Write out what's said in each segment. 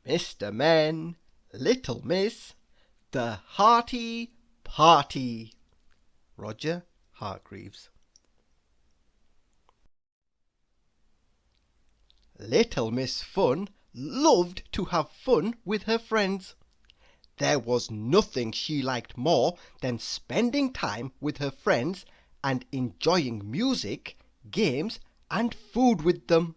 Mr. Men, Little Miss, the Hearty Party. Roger Hargreaves. Little Miss Fun loved to have fun with her friends. There was nothing she liked more than spending time with her friends and enjoying music, games, and food with them.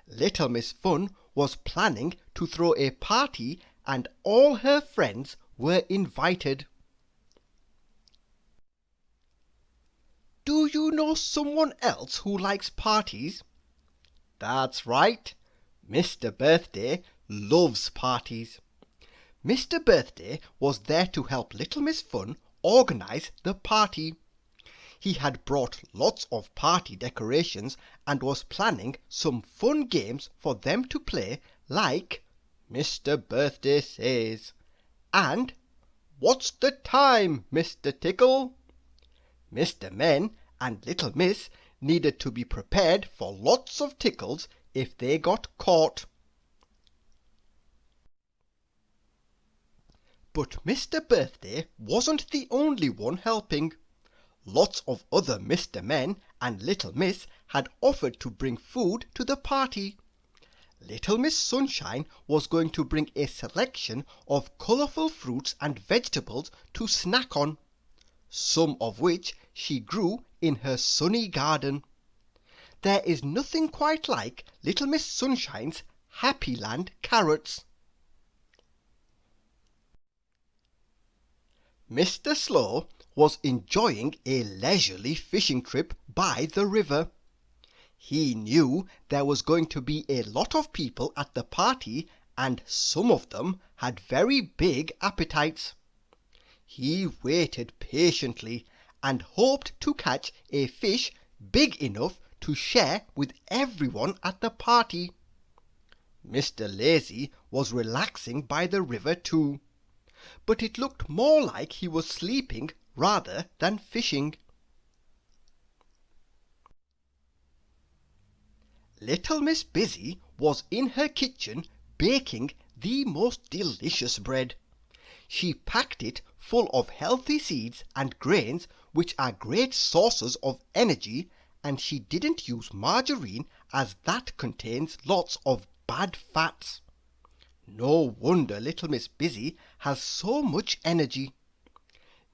Little Miss Fun was planning to throw a party and all her friends were invited. Do you know someone else who likes parties? That's right. Mr. Birthday loves parties. Mr. Birthday was there to help Little Miss Fun organize the party. He had brought lots of party decorations and was planning some fun games for them to play, like Mr. Birthday Says and What's the Time, Mr. Tickle? Mr. Men and Little Miss needed to be prepared for lots of tickles if they got caught. But Mr. Birthday wasn't the only one helping. Lots of other Mr. Men and Little Miss had offered to bring food to the party. Little Miss Sunshine was going to bring a selection of colourful fruits and vegetables to snack on, some of which she grew in her sunny garden. There is nothing quite like Little Miss Sunshine's Happy Land carrots. Mr. Slow was enjoying a leisurely fishing trip by the river. He knew there was going to be a lot of people at the party, and some of them had very big appetites. He waited patiently and hoped to catch a fish big enough to share with everyone at the party. Mr. Lazy was relaxing by the river too, but it looked more like he was sleeping rather than fishing. Little Miss Busy was in her kitchen baking the most delicious bread. She packed it full of healthy seeds and grains, which are great sources of energy, and she didn't use margarine, as that contains lots of bad fats. No wonder Little Miss Busy has so much energy.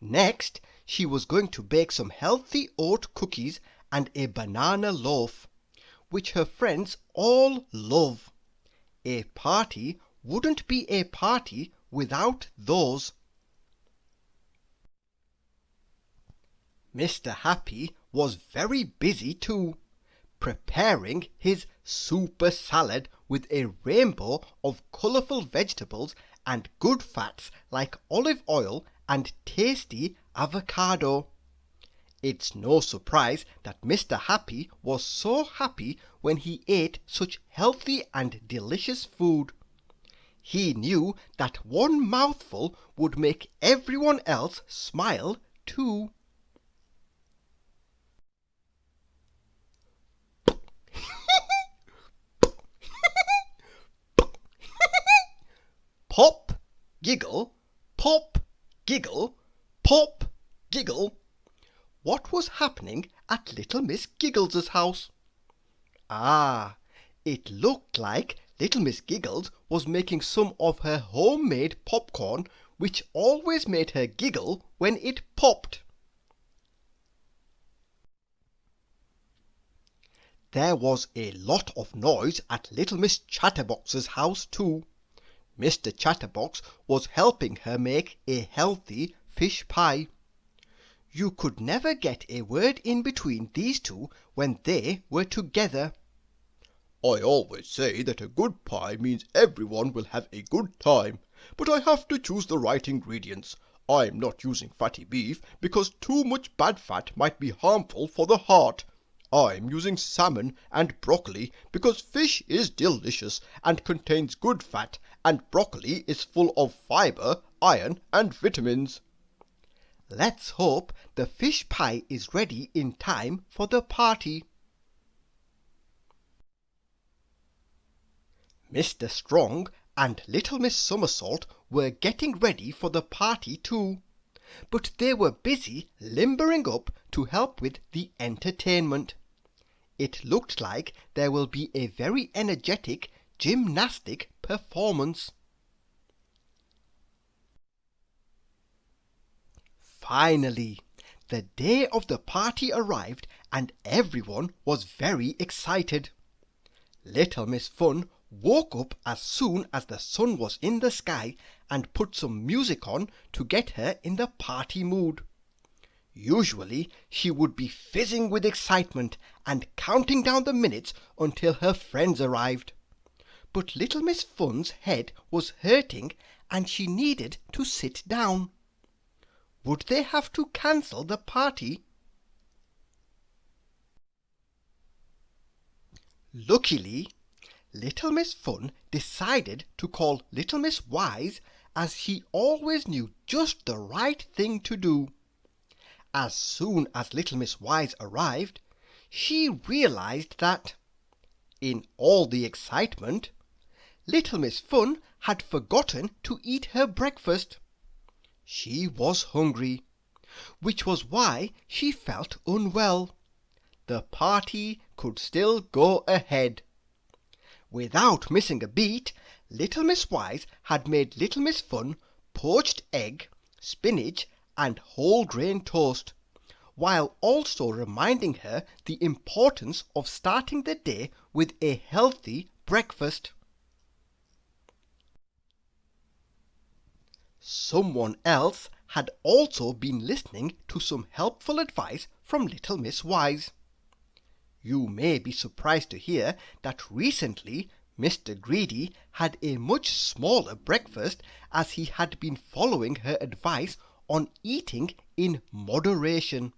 Next, she was going to bake some healthy oat cookies and a banana loaf, which her friends all love. A party wouldn't be a party without those. Mr. Happy was very busy too, preparing his super salad with a rainbow of colourful vegetables and good fats like olive oil and tasty avocado. It's no surprise that Mr. Happy was so happy when he ate such healthy and delicious food. He knew that one mouthful would make everyone else smile too. Pop, giggle, pop, giggle, pop, giggle. What was happening at Little Miss Giggles's house? Ah, it looked like Little Miss Giggles was making some of her homemade popcorn, which always made her giggle when it popped. There was a lot of noise at Little Miss Chatterbox's house too. Mr. Chatterbox was helping her make a healthy fish pie. You could never get a word in between these two when they were together. I always say that a good pie means everyone will have a good time, but I have to choose the right ingredients. I'm not using fatty beef because too much bad fat might be harmful for the heart. I'm using salmon and broccoli because fish is delicious and contains good fat, and broccoli is full of fibre, iron, and vitamins. Let's hope the fish pie is ready in time for the party. Mr. Strong and Little Miss Summersault were getting ready for the party too, but they were busy limbering up to help with the entertainment. It looked like there will be a very energetic gymnastic performance. Finally, the day of the party arrived and everyone was very excited. Little Miss Fun woke up as soon as the sun was in the sky and put some music on to get her in the party mood. Usually she would be fizzing with excitement and counting down the minutes until her friends arrived. But Little Miss Fun's head was hurting and she needed to sit down. Would they have to cancel the party? Luckily, Little Miss Fun decided to call Little Miss Wise, as she always knew just the right thing to do. As soon as Little Miss Wise arrived, she realized that, in all the excitement, Little Miss Fun had forgotten to eat her breakfast. She was hungry, which was why she felt unwell. The party could still go ahead. Without missing a beat, Little Miss Wise had made Little Miss Fun poached egg, spinach, and whole grain toast, while also reminding her the importance of starting the day with a healthy breakfast. Someone else had also been listening to some helpful advice from Little Miss Wise. You may be surprised to hear that recently Mr. Greedy had a much smaller breakfast, as he had been following her advice on eating in moderation,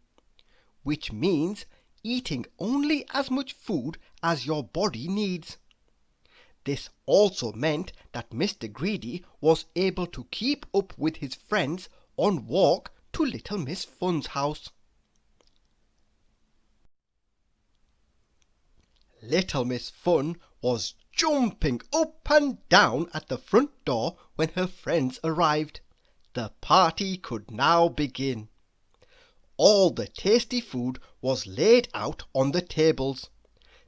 which means eating only as much food as your body needs. This also meant that Mr. Greedy was able to keep up with his friends on walk to Little Miss Fun's house. Little Miss Fun was jumping up and down at the front door when her friends arrived. The party could now begin. All the tasty food was laid out on the tables.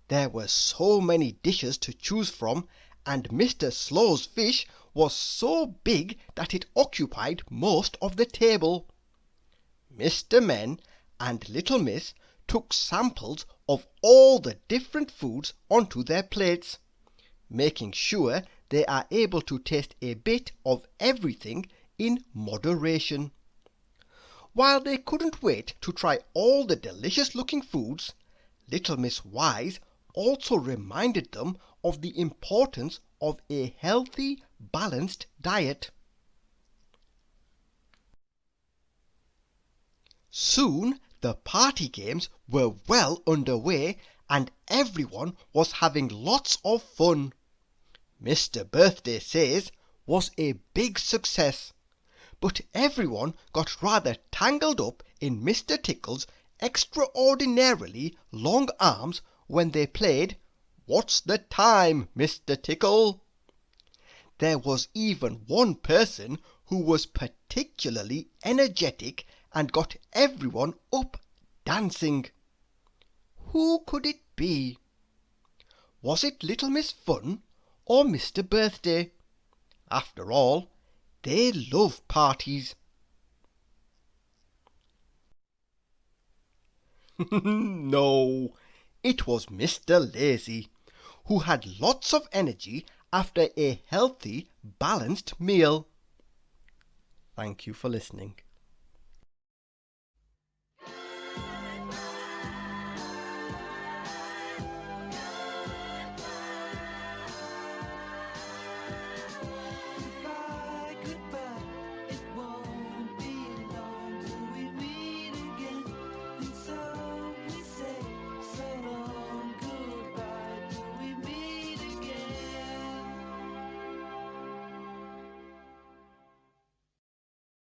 There were so many dishes to choose from, and Mr. Slow's fish was so big that it occupied most of the table. Mr. Men and Little Miss took samples of all the different foods onto their plates, making sure they are able to taste a bit of everything in moderation. While they couldn't wait to try all the delicious-looking foods, Little Miss Wise also reminded them of the importance of a healthy, balanced diet. Soon the party games were well underway and everyone was having lots of fun. Mr. Birthday Says was a big success, but everyone got rather tangled up in Mr. Tickle's extraordinarily long arms when they played "What's the time, Mr. Tickle?" There was even one person who was particularly energetic and got everyone up dancing. Who could it be? Was it Little Miss Fun or Mr. Birthday? After all, they love parties. No, it was Mr. Lazy, who had lots of energy after a healthy, balanced meal. Thank you for listening.